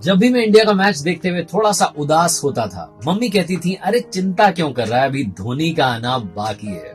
जब भी मैं इंडिया का मैच देखते हुए थोड़ा सा उदास होता था, मम्मी कहती थी, अरे चिंता क्यों कर रहा है, अभी धोनी का आना बाकी है।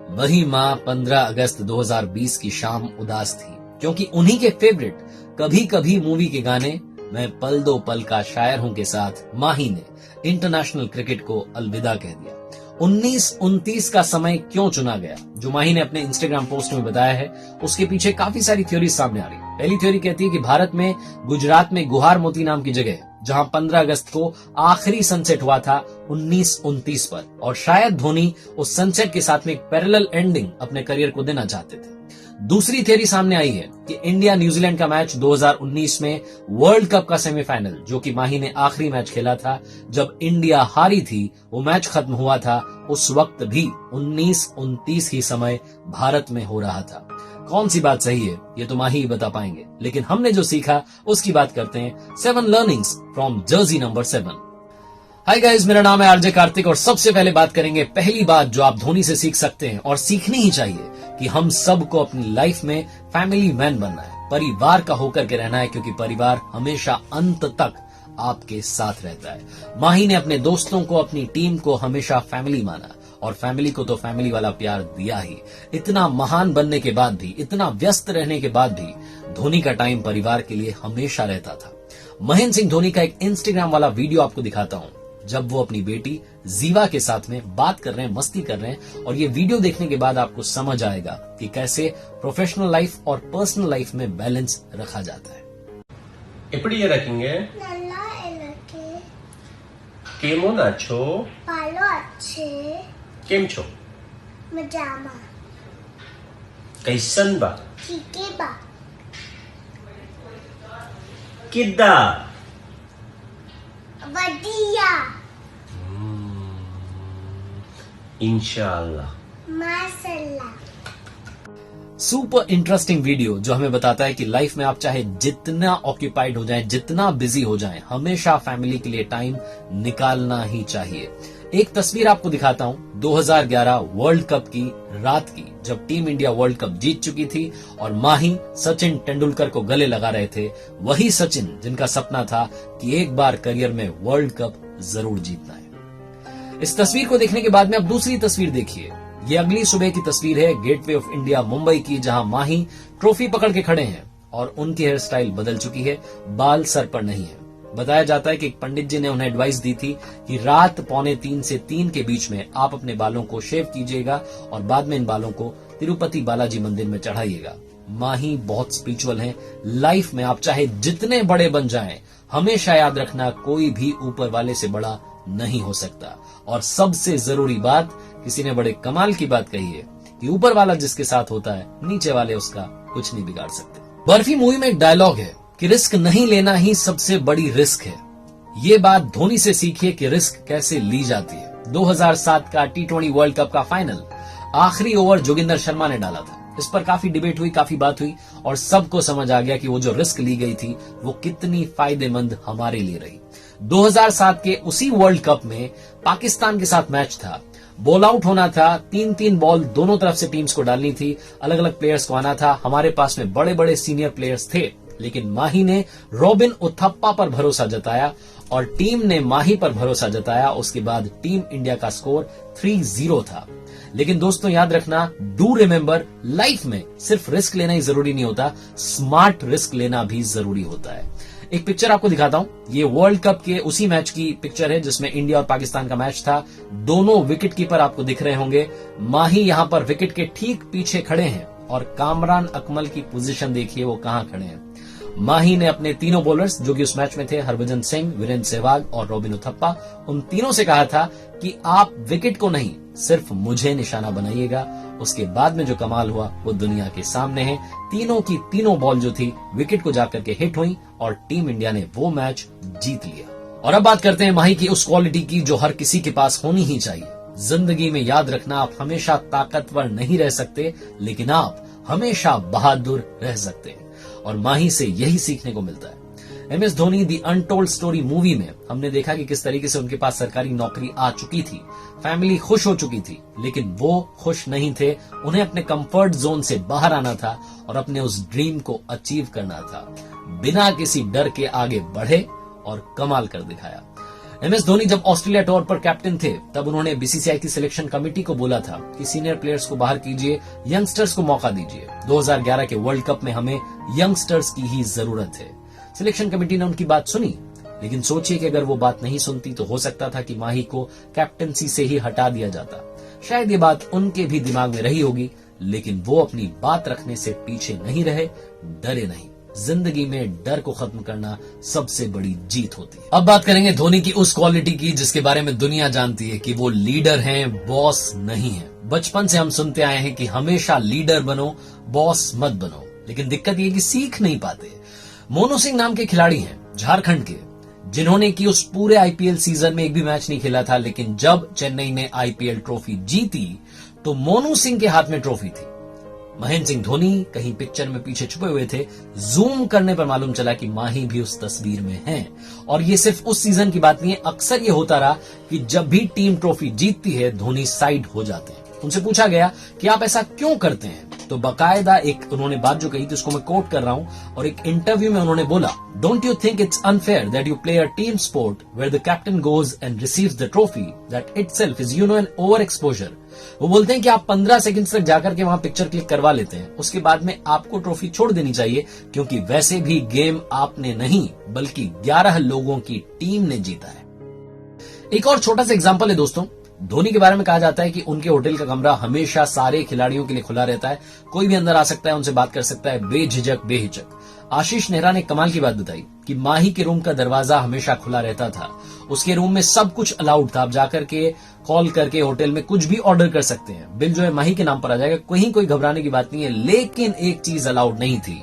वही माँ 15 अगस्त 2020 की शाम उदास थी, क्योंकि उन्हीं के फेवरेट कभी कभी मूवी के गाने मैं पल दो पल का शायर हूं के साथ माही ने इंटरनेशनल क्रिकेट को अलविदा कह दिया। 1929 का समय क्यों चुना गया, जो माही ने अपने इंस्टाग्राम पोस्ट में बताया है, उसके पीछे काफी सारी थ्योरी सामने आ रही है। पहली थ्योरी कहती है कि भारत में गुजरात में गुहार मोती नाम की जगह है, जहां 15 अगस्त को आखिरी सनसेट हुआ था 1929 पर, और शायद धोनी उस सनसेट के साथ में एक पैरेलल एंडिंग अपने करियर को देना चाहते थे। दूसरी थ्योरी सामने आई है कि इंडिया न्यूजीलैंड का मैच 2019 में वर्ल्ड कप का सेमीफाइनल, जो कि माही ने आखिरी मैच खेला था जब इंडिया हारी थी, वो मैच खत्म हुआ था, उस वक्त भी 1929 ही समय भारत में हो रहा था। कौन सी बात सही है ये तो माही ही बता पाएंगे, लेकिन हमने जो सीखा उसकी बात करते हैं। 7 learnings from Jersey number 7। Hi guys, मेरा नाम है आरजे कार्तिक और सबसे पहले बात करेंगे पहली बात जो आप धोनी से सीख सकते हैं और सीखनी ही चाहिए, कि हम सबको अपनी लाइफ में फैमिली मैन बनना है, परिवार का होकर के रहना है, क्योंकि परिवार हमेशा अंत तक आपके साथ रहता है। माही ने अपने दोस्तों को, अपनी टीम को हमेशा फैमिली माना, और फैमिली को तो फैमिली वाला प्यार दिया ही। इतना महान बनने के बाद भी, इतना व्यस्त रहने के बाद भी धोनी का टाइम परिवार के लिए हमेशा रहता था। महेंद्र सिंह धोनी का एक इंस्टाग्राम वाला वीडियो आपको दिखाता हूं, जब वो अपनी बेटी जीवा के साथ में बात कर रहे हैं, मस्ती कर रहे हैं, और ये वीडियो देखने के बाद आपको समझ आएगा कि कैसे प्रोफेशनल लाइफ और पर्सनल लाइफ में बैलेंस रखा जाता है। எப்படி இருக்கீங்க? நல்லா இருக்கு. કેમન છો? ભાলো আছে. કેમ છો? મજામાં. कैसन बा? ઠીકે બા. किद्दा? વડિયા. इंशाल्लाह। માશાલ્લાહ. सुपर इंटरेस्टिंग वीडियो जो हमें बताता है कि लाइफ में आप चाहे जितना ऑक्यूपाइड हो जाएं, जितना बिजी हो जाएं, हमेशा फैमिली के लिए टाइम निकालना ही चाहिए। एक तस्वीर आपको दिखाता हूं 2011 वर्ल्ड कप की रात की, जब टीम इंडिया वर्ल्ड कप जीत चुकी थी और माही सचिन तेंदुलकर को गले लगा रहे थे। वही सचिन जिनका सपना था कि एक बार करियर में वर्ल्ड कप जरूर जीतना है। इस तस्वीर को देखने के बाद में अब दूसरी तस्वीर देखिए। ये अगली सुबह की तस्वीर है गेटवे ऑफ इंडिया मुंबई की, जहां माही ट्रॉफी पकड़ के खड़े हैं और उनकी हेयर स्टाइल बदल चुकी है, बाल सर पर नहीं है। बताया जाता है कि एक पंडित जी ने उन्हें एडवाइस दी थी कि रात 2:45 से 3 के बीच में आप अपने बालों को शेव कीजिएगा और बाद में इन बालों को तिरुपति बालाजी मंदिर में चढ़ाइएगा। माही बहुत स्पिरिचुअल हैं। लाइफ में आप चाहे जितने बड़े बन जाएं, हमेशा याद रखना कोई भी ऊपर वाले से बड़ा नहीं हो सकता। और सबसे जरूरी बात, किसी ने बड़े कमाल की बात कही है कि ऊपर वाला जिसके साथ होता है, नीचे वाले उसका कुछ नहीं बिगाड़ सकते। बर्फी मूवी में एक डायलॉग है कि रिस्क नहीं लेना ही सबसे बड़ी रिस्क है। ये बात धोनी से सीखिए कि रिस्क कैसे ली जाती है। 2007 का T20 वर्ल्ड कप का फाइनल, आखिरी ओवर जोगिंदर शर्मा ने डाला था। इस पर काफी डिबेट हुई, काफी बात हुई, और सबको समझ आ गया कि वो जो रिस्क ली गई थी वो कितनी फायदेमंद हमारे लिए रही। 2007 के उसी वर्ल्ड कप में पाकिस्तान के साथ मैच था, बॉल आउट होना था, 3-3 बॉल दोनों तरफ से टीम्स को डालनी थी, अलग अलग प्लेयर्स को आना था। हमारे पास में बड़े बड़े सीनियर प्लेयर्स थे, लेकिन माही ने रॉबिन उथप्पा पर भरोसा जताया और टीम ने माही पर भरोसा जताया। उसके बाद टीम इंडिया का स्कोर 3-0 था। लेकिन दोस्तों याद रखना, डू रिमेंबर, लाइफ में सिर्फ रिस्क लेना ही जरूरी नहीं होता, स्मार्ट रिस्क लेना भी जरूरी होता है। एक पिक्चर आपको दिखाता हूं, ये वर्ल्ड कप के उसी मैच की पिक्चर है जिसमें इंडिया और पाकिस्तान का मैच था। दोनों विकेट कीपर आपको दिख रहे होंगे। माही यहां पर विकेट के ठीक पीछे खड़े हैं और कामरान अकमल की पोजीशन देखिए वो कहां खड़े हैं। माही ने अपने तीनों बॉलर्स जो कि उस मैच में थे, हरभजन सिंह, वीरेंद्र सहवाग और रॉबिन उथप्पा, उन तीनों से कहा था कि आप विकेट को नहीं, सिर्फ मुझे निशाना बनाइएगा। उसके बाद में जो कमाल हुआ वो दुनिया के सामने है। तीनों की तीनों बॉल जो थी विकेट को जाकर के हिट हुई और टीम इंडिया ने वो मैच जीत लिया। और अब बात करते हैं माही की उस क्वालिटी की जो हर किसी के पास होनी ही चाहिए। जिंदगी में याद रखना, आप हमेशा ताकतवर नहीं रह सकते, लेकिन आप हमेशा बहादुर रह सकते हैं, और माही से यही सीखने को मिलता है। MS Dhoni the untold story movie में हमने देखा कि किस तरीके से उनके पास सरकारी नौकरी आ चुकी थी, फैमिली खुश हो चुकी थी, लेकिन वो खुश नहीं थे। उन्हें अपने कंफर्ट जोन से बाहर आना था और अपने उस ड्रीम को अचीव करना था। बिना किसी डर के आगे बढ़े और कमाल कर दिखाया। MS धोनी जब ऑस्ट्रेलिया टूर पर कैप्टन थे, तब उन्होंने BCCI की सिलेक्शन कमेटी को बोला था कि सीनियर प्लेयर्स को बाहर कीजिए, यंगस्टर्स को मौका दीजिए। 2011 के वर्ल्ड कप में हमें यंगस्टर्स की ही जरूरत है। सिलेक्शन कमेटी ने उनकी बात सुनी, लेकिन सोचिए कि अगर वो बात नहीं सुनती तो हो सकता था कि माही को कैप्टनसी से ही हटा दिया जाता। शायद ये बात उनके भी दिमाग में रही होगी, लेकिन वो अपनी बात रखने से पीछे नहीं रहे, डरे नहीं। जिंदगी में डर को खत्म करना सबसे बड़ी जीत होती है। अब बात करेंगे धोनी की उस क्वालिटी की जिसके बारे में दुनिया जानती है कि वो लीडर हैं, बॉस नहीं है। बचपन से हम सुनते आए हैं कि हमेशा लीडर बनो, बॉस मत बनो, लेकिन दिक्कत ये कि सीख नहीं पाते। मोनू सिंह नाम के खिलाड़ी हैं झारखंड के, जिन्होंने कि उस पूरे IPL सीजन में एक भी मैच नहीं खेला था, लेकिन जब चेन्नई ने IPL ट्रॉफी जीती तो मोनू सिंह के हाथ में ट्रॉफी थी। महेंद्र सिंह धोनी कहीं पिक्चर में पीछे छुपे हुए थे। जूम करने पर मालूम चला कि माही भी उस तस्वीर में हैं। और ये सिर्फ उस सीजन की बात नहीं है, अक्सर ये होता रहा कि जब भी टीम ट्रॉफी जीतती है धोनी साइड हो जाते हैं। उनसे पूछा गया कि आप ऐसा क्यों करते हैं, तो बाकायदा एक उन्होंने बात जो कही थी उसको मैं कोट कर रहा हूं, और एक इंटरव्यू में उन्होंने बोला, don't you think it's unfair that you play a team sport where the captain goes and receives the trophy, that itself is an over exposure. वो बोलते हैं कि आप 15 सेकंड तक जाकर के वहां पिक्चर क्लिक करवा लेते हैं, उसके बाद में आपको ट्रॉफी छोड़ देनी चाहिए, क्योंकि वैसे भी गेम आपने नहीं बल्कि 11 लोगों की टीम ने जीता है। एक और छोटा सा एग्जांपल है दोस्तों, धोनी के बारे में कहा जाता है कि उनके होटल का कमरा हमेशा सारे खिलाड़ियों के लिए खुला रहता है, कोई भी अंदर आ सकता है, उनसे बात कर सकता है बेझिझक बेहिचक। आशीष नेहरा ने कमाल की बात बताई कि माही के रूम का दरवाजा हमेशा खुला रहता था, उसके रूम में सब कुछ अलाउड था, आप जाकर के कॉल करके होटल में कुछ भी ऑर्डर कर सकते हैं, बिल जो है माही के नाम पर आ जाएगा, कहीं कोई घबराने की बात नहीं है। लेकिन एक चीज अलाउड नहीं थी,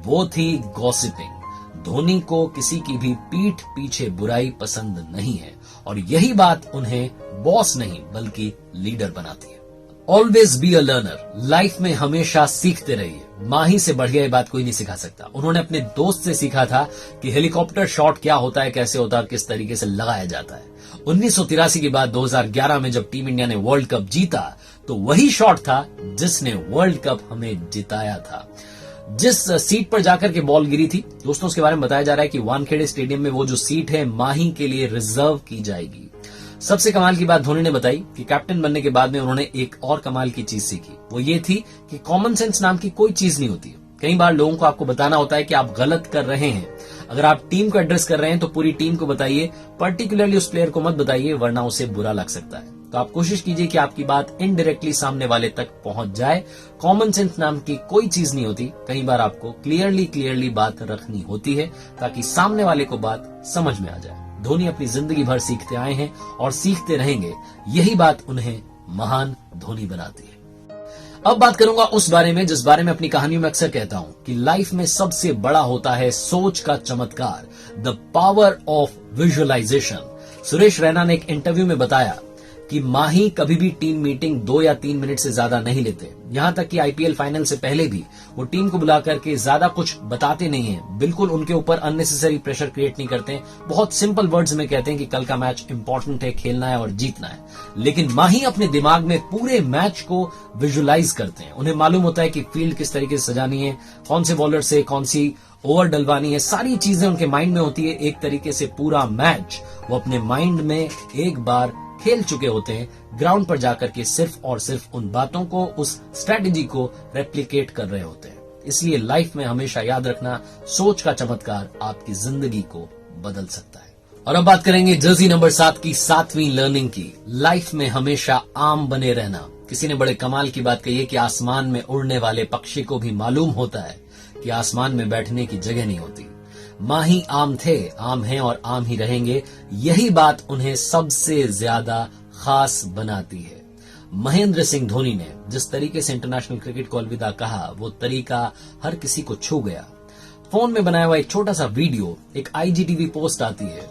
वो थी गॉसिपिंग। धोनी को किसी की भी पीठ पीछे बुराई पसंद नहीं है, और यही बात उन्हें बॉस नहीं बल्कि लीडर बनाती है। Always be a learner, life में हमेशा सीखते रहिए। माही से बढ़िया ये बात कोई नहीं सिखा सकता। उन्होंने अपने दोस्त से सीखा था कि हेलीकॉप्टर शॉट क्या होता है, कैसे होता है और किस तरीके से लगाया जाता है। 1983 के बाद 2011 में जब टीम इंडिया ने वर्ल्ड कप जीता, तो वही शॉट था जिसने वर्ल्ड कप हमें जिताया था। जिस सीट पर जाकर के बॉल गिरी थी दोस्तों, उसके बारे में बताया जा रहा है कि वानखेड़े स्टेडियम में वो जो सीट है माही के लिए रिजर्व की जाएगी। सबसे कमाल की बात धोनी ने बताई कि कैप्टन बनने के बाद में उन्होंने एक और कमाल की चीज सीखी, वो ये थी कि कॉमन सेंस नाम की कोई चीज नहीं होती। कई बार लोगों को आपको बताना होता है कि आप गलत कर रहे हैं। अगर आप टीम को एड्रेस कर रहे हैं तो पूरी टीम को बताइए, पर्टिकुलरली उस प्लेयर को मत बताइए, वरना उसे बुरा लग सकता है। तो आप कोशिश कीजिए कि आपकी बात इनडायरेक्टली सामने वाले तक पहुंच जाए। कॉमन सेंस नाम की कोई चीज नहीं होती। कई बार आपको क्लियरली बात रखनी होती है ताकि सामने वाले को बात समझ में आ जाए। धोनी अपनी जिंदगी भर सीखते आए हैं और सीखते रहेंगे, यही बात उन्हें महान धोनी बनाती है। अब बात करूंगा उस बारे में जिस बारे में अपनी कहानियों में अक्सर कहता हूं कि लाइफ में सबसे बड़ा होता है सोच का चमत्कार, the power of visualisation. Suresh Raina ने एक इंटरव्यू में बताया कि माही कभी भी टीम मीटिंग 2 या 3 मिनट से ज्यादा नहीं लेते। यहां तक कि IPL फाइनल से पहले भी वो टीम को बुला करके ज्यादा कुछ बताते नहीं हैं, बिल्कुल उनके ऊपर अननेसेसरी प्रेशर क्रिएट नहीं करते हैं। बहुत सिंपल वर्ड्स में कहते हैं कि कल का मैच इंपॉर्टेंट है, खेलना है और जीतना है। लेकिन माही अपने दिमाग में पूरे मैच को विजुअलाइज करते हैं। उन्हें मालूम होता है कि फील्ड किस तरीके से सजानी है, कौन से बॉलर से कौन सी ओवर डलवानी है, सारी चीजें उनके माइंड में होती है। एक तरीके से पूरा मैच वो अपने माइंड में एक बार खेल चुके होते हैं, ग्राउंड पर जाकर के सिर्फ और सिर्फ उन बातों को, उस स्ट्रेटेजी को रेप्लिकेट कर रहे होते हैं। इसलिए लाइफ में हमेशा याद रखना, सोच का चमत्कार आपकी जिंदगी को बदल सकता है। और अब बात करेंगे जर्सी नंबर 7 की 7वीं लर्निंग की, लाइफ में हमेशा आम बने रहना। किसी ने बड़े कमाल की बात कही है कि आसमान में उड़ने वाले पक्षी को भी मालूम होता है कि आसमान में बैठने की जगह नहीं होती। माही आम थे, आम हैं और आम ही रहेंगे। यही बात उन्हें सबसे ज्यादा खास बनाती है। महेंद्र सिंह धोनी ने जिस तरीके से इंटरनेशनल क्रिकेट को अलविदा कहा, वो तरीका हर किसी को छू गया। फोन में बनाया हुआ एक छोटा सा वीडियो, एक IGTV पोस्ट आती है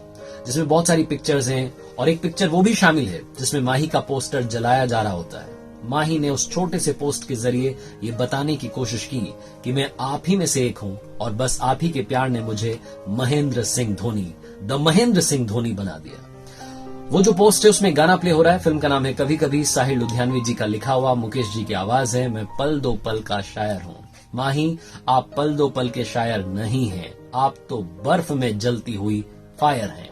जिसमें बहुत सारी पिक्चर्स हैं और एक पिक्चर वो भी शामिल है जिसमें माही का पोस्टर जलाया जा रहा होता है। माही ने उस छोटे से पोस्ट के जरिए ये बताने की कोशिश की कि मैं आप ही में से एक हूं और बस आप ही के प्यार ने मुझे महेंद्र सिंह धोनी, द महेंद्र सिंह धोनी बना दिया। वो जो पोस्ट है उसमें गाना प्ले हो रहा है। फिल्म का नाम है कभी कभी, साहिर लुधियानवी जी का लिखा हुआ, मुकेश जी की आवाज है। मैं पल दो पल का शायर हूं। माही, आप पल दो पल के शायर नहीं हैं, आप तो बर्फ में जलती हुई फायर हैं।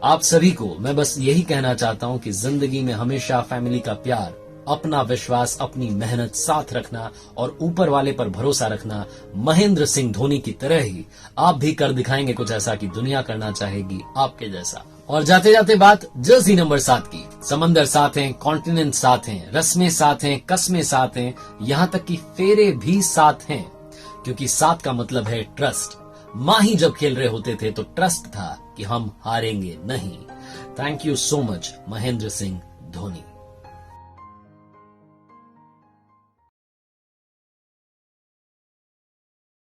आप सभी को मैं बस यही कहना चाहता हूं कि जिंदगी में हमेशा फैमिली का प्यार, अपना विश्वास, अपनी मेहनत साथ रखना और ऊपर वाले पर भरोसा रखना महेंद्र सिंह धोनी की तरह ही आप भी कर दिखाएंगे कुछ ऐसा कि दुनिया करना चाहेगी आपके जैसा। और जाते जाते बात जर्सी नंबर 7 की। समंदर साथ हैं, कॉन्टिनेंट साथ हैं, रस्में साथ हैं, कस्में साथ हैं, यहां तक कि फेरे भी साथ हैं, क्योंकि साथ का मतलब है ट्रस्ट। माही जब खेल रहे होते थे तो ट्रस्ट था कि हम हारेंगे नहीं। Thank you so much Mahendra Singh Dhoni.